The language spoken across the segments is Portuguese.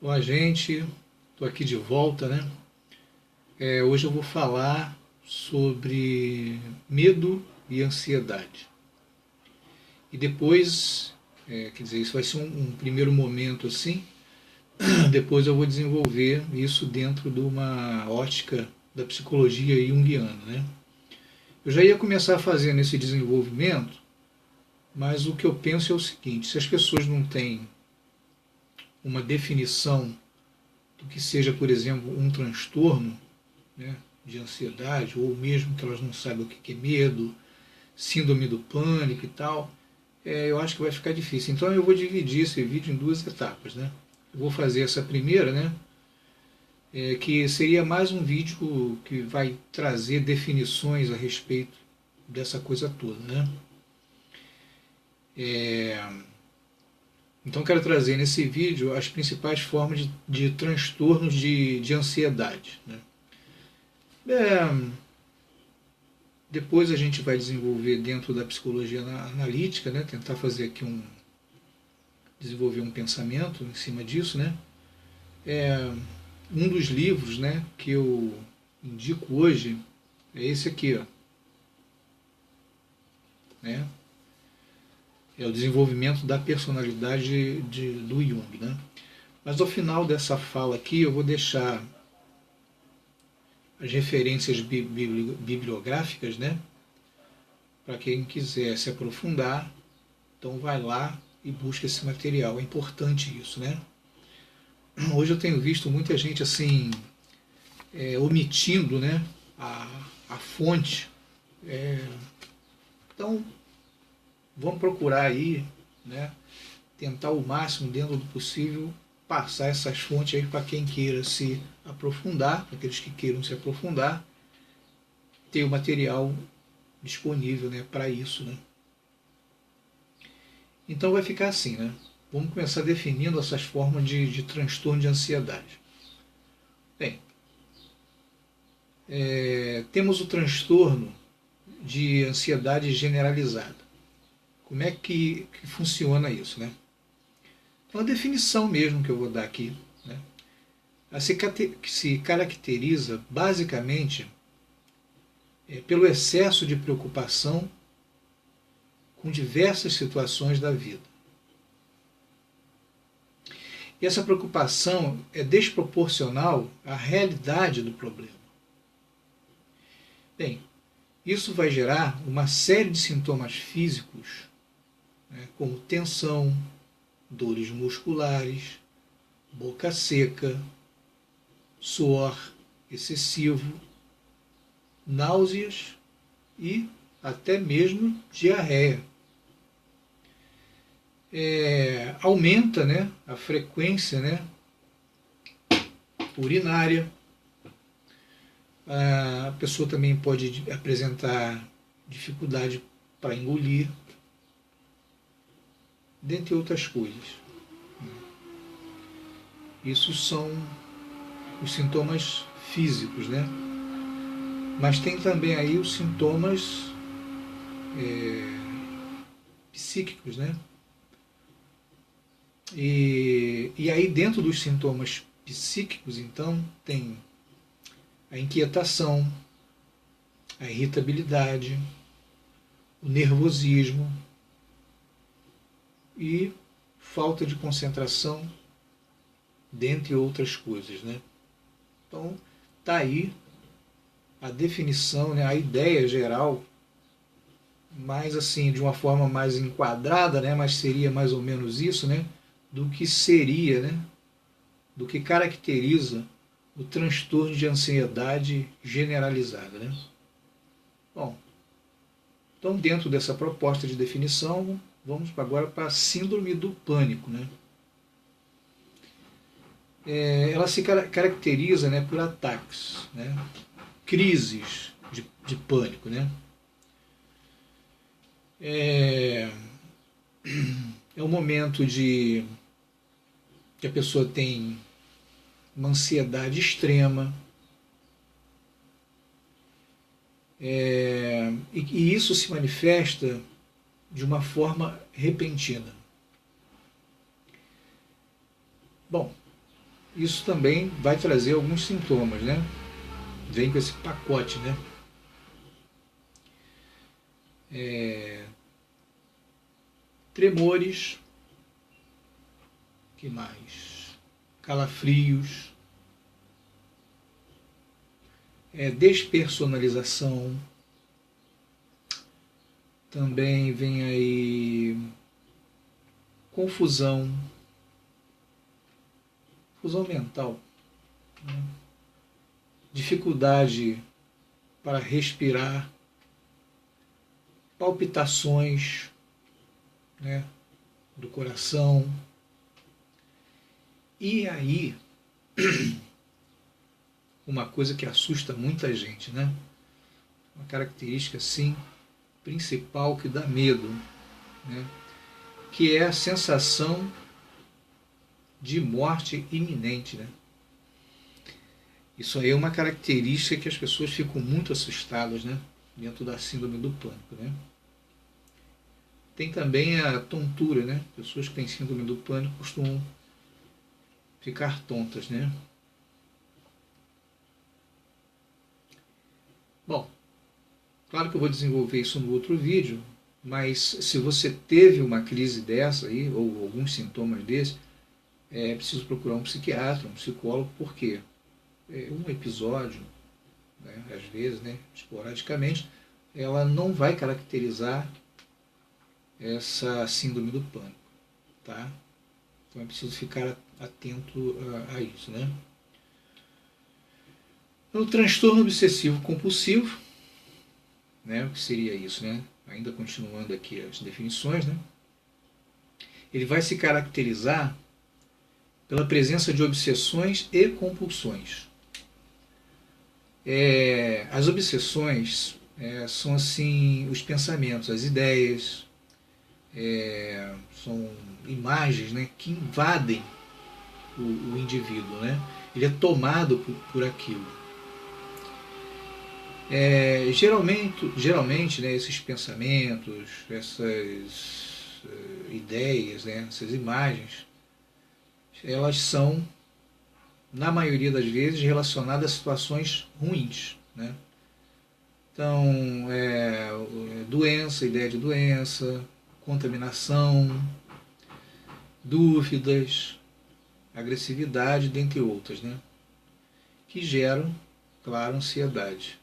Olá, gente. Estou aqui de volta, né? Hoje eu vou falar sobre medo e ansiedade. E depois, quer dizer, isso vai ser um primeiro momento assim. Depois eu vou desenvolver isso dentro de uma ótica da psicologia junguiana, né? Eu já ia começar fazendo esse desenvolvimento, mas o que eu penso é o seguinte: se as pessoas não têm uma definição do que seja, por exemplo, um transtorno, né, de ansiedade, ou mesmo que elas não saibam o que é medo, síndrome do pânico e tal, eu acho que vai ficar difícil. Então eu vou dividir esse vídeo em duas etapas. Né? Eu vou fazer essa primeira, né, que seria mais um vídeo que vai trazer definições a respeito dessa coisa toda. Né? Então quero trazer nesse vídeo as principais formas de transtornos de ansiedade. Né? Depois a gente vai desenvolver dentro da psicologia analítica, né? Tentar fazer aqui desenvolver um pensamento em cima disso, né? Um dos livros, né, que eu indico hoje é esse aqui, ó, né? É o desenvolvimento da personalidade do Jung, né? Mas ao final dessa fala aqui eu vou deixar as referências bibliográficas, né? Para quem quiser se aprofundar, então vai lá e busca esse material. É importante isso, né? Hoje eu tenho visto muita gente assim omitindo, né, a fonte. Então vamos procurar aí, né, tentar o máximo dentro do possível passar essas fontes aí para quem queira se aprofundar, para aqueles que queiram se aprofundar, ter o material disponível, né, para isso. Né? Então vai ficar assim, né? Vamos começar definindo essas formas de transtorno de ansiedade. Bem, temos o transtorno de ansiedade generalizada. Como é que funciona isso, né? Então a definição mesmo que eu vou dar aqui, né? Ela se caracteriza basicamente pelo excesso de preocupação com diversas situações da vida. E essa preocupação é desproporcional à realidade do problema. Bem, isso vai gerar uma série de sintomas físicos, né, como tensão, dores musculares, boca seca, suor excessivo, náuseas e até mesmo diarreia. Aumenta, né, a frequência, né, urinária. A pessoa também pode apresentar dificuldade para engolir, dentre outras coisas. Isso são os sintomas físicos, né? Mas tem também aí os sintomas psíquicos, né? E aí dentro dos sintomas psíquicos, então, tem a inquietação, a irritabilidade, o nervosismo e falta de concentração, dentre outras coisas, né? Então, está aí a definição, né, a ideia geral, mais assim, de uma forma mais enquadrada, né, mas seria mais ou menos isso, né, do que seria, né, do que caracteriza o transtorno de ansiedade generalizada. Né? Bom, então dentro dessa proposta de definição, vamos agora para a síndrome do pânico. Né? Ela se caracteriza, né, por ataques, né, crises de pânico. Né? É um momento que a pessoa tem uma ansiedade extrema, e isso se manifesta de uma forma repentina. Bom, isso também vai trazer alguns sintomas, né? Vem com esse pacote, né? Tremores, que mais? Calafrios, despersonalização, também vem aí confusão mental, né? Dificuldade para respirar, palpitações, né, do coração. E aí, uma coisa que assusta muita gente, né? Uma característica, sim, principal que dá medo, né? Que é a sensação de morte iminente, né? Isso aí é uma característica que as pessoas ficam muito assustadas, né? Dentro da síndrome do pânico, né? Tem também a tontura, né? Pessoas que têm síndrome do pânico costumam ficar tontas, né? Bom, claro que eu vou desenvolver isso no outro vídeo, mas se você teve uma crise dessa aí, ou alguns sintomas desses, é preciso procurar um psiquiatra, um psicólogo, porque um episódio, né, às vezes, né, esporadicamente, ela não vai caracterizar essa síndrome do pânico, tá? Então é preciso ficar atento a isso, né? O transtorno obsessivo compulsivo, né, o que seria isso, né? Ainda continuando aqui as definições, né? Ele vai se caracterizar pela presença de obsessões e compulsões. As obsessões são assim os pensamentos, as ideias, são imagens, né, que invadem o indivíduo, né? Ele é tomado por aquilo. Geralmente, né, esses pensamentos, essas ideias, né, essas imagens, elas são, na maioria das vezes, relacionadas a situações ruins, né? Então, doença, ideia de doença, contaminação, dúvidas, agressividade, dentre outras, né? Que geram, claro, ansiedade.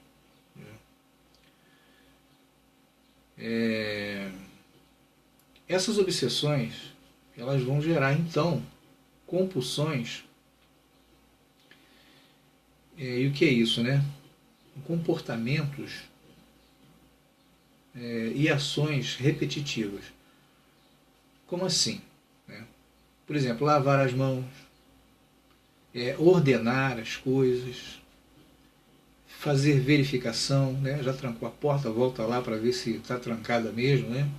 Essas obsessões, elas vão gerar, então, compulsões. E o que é isso, né? Comportamentos e ações repetitivas. Como assim? Né? Por exemplo, lavar as mãos, ordenar as coisas, fazer verificação, né? Já trancou a porta, volta lá para ver se está trancada mesmo, né?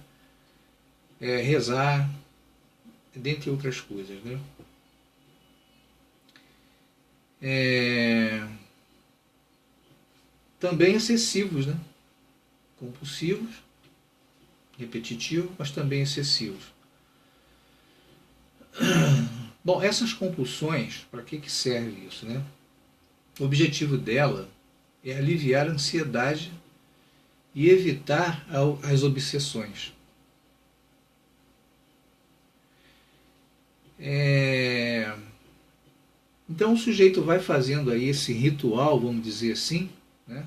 Rezar, dentre outras coisas, né? Também excessivos, né? Compulsivos, repetitivos, mas também excessivos. Bom, essas compulsões, para que serve isso, né? O objetivo dela é aliviar a ansiedade e evitar as obsessões. Então o sujeito vai fazendo aí esse ritual, vamos dizer assim, né?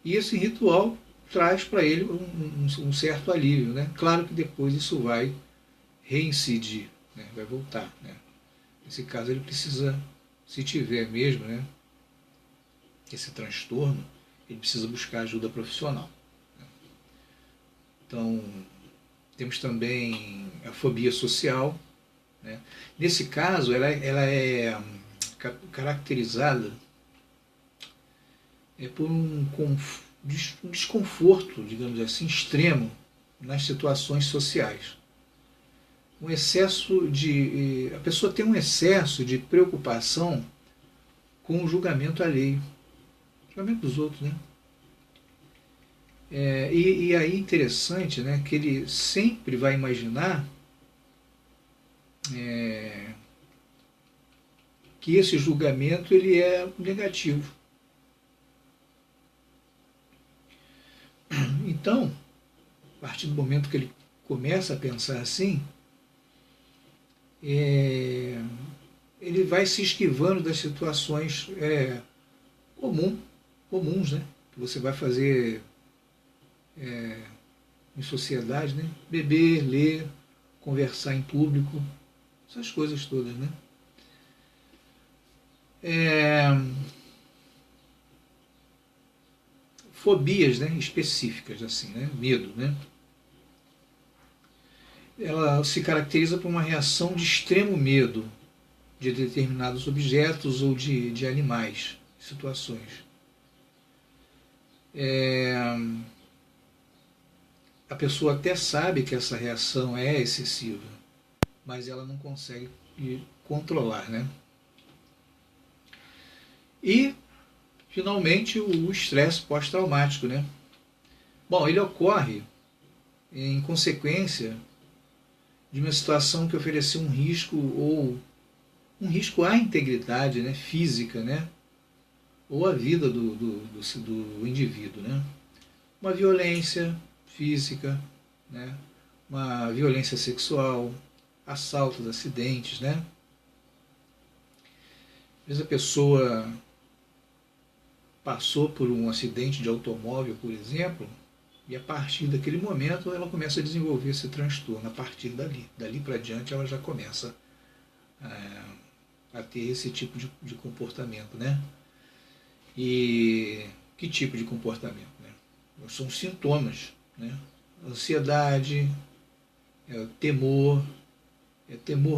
E esse ritual traz para ele um certo alívio, né? Claro que depois isso vai reincidir, né? Vai voltar, né? Nesse caso ele precisa, se tiver mesmo, né, esse transtorno, ele precisa buscar ajuda profissional, né? Então, temos também a fobia social, né? Nesse caso, ela é caracterizada por um desconforto, digamos assim, extremo nas situações sociais. Um excesso de... A pessoa tem um excesso de preocupação com o julgamento alheio, o julgamento dos outros, né? E aí é interessante, né, que ele sempre vai imaginar que esse julgamento ele é negativo. Então, a partir do momento que ele começa a pensar assim, ele vai se esquivando das situações comuns, né? Que você vai fazer em sociedade, né? Beber, ler, conversar em público, essas coisas todas, né? Fobias, né? Específicas, assim, né? Medo, né? Ela se caracteriza por uma reação de extremo medo de determinados objetos ou de animais, situações. A pessoa até sabe que essa reação é excessiva, mas ela não consegue controlar, né? E, finalmente, o estresse pós-traumático, né? Bom, ele ocorre em consequência de uma situação que ofereceu um risco ou um risco à integridade, né, física, né, ou à vida do indivíduo, né? Uma violência física, né, uma violência sexual, assaltos, acidentes, né? Às vezes a pessoa passou por um acidente de automóvel, por exemplo, e a partir daquele momento ela começa a desenvolver esse transtorno. A partir dali para diante ela já começa a ter esse tipo de comportamento, né? E que tipo de comportamento, né? São sintomas, né? Ansiedade, temor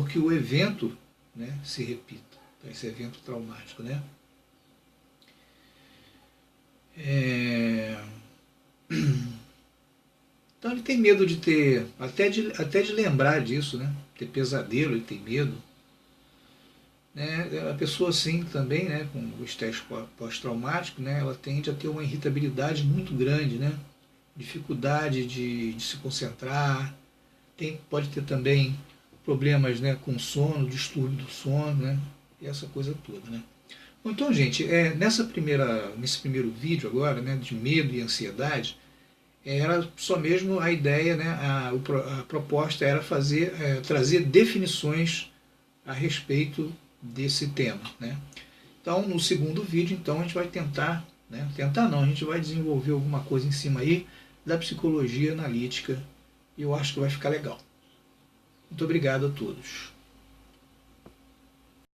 que o evento, né, se repita, esse evento traumático, né? Então ele tem medo de ter, até de lembrar disso, né? Ter pesadelo, ele tem medo. Né? A pessoa assim também, né, com o estresse pós-traumático, né, ela tende a ter uma irritabilidade muito grande, né? Dificuldade de se concentrar, pode ter também problemas, né, com sono, distúrbio do sono, né? E essa coisa toda, né? Então, gente, nesse primeiro vídeo agora, né, de medo e ansiedade, era só mesmo a ideia, né, a proposta era trazer definições a respeito desse tema, né? Então, no segundo vídeo, então, a gente vai tentar, né, a gente vai desenvolver alguma coisa em cima aí da psicologia analítica e eu acho que vai ficar legal. Muito obrigado a todos.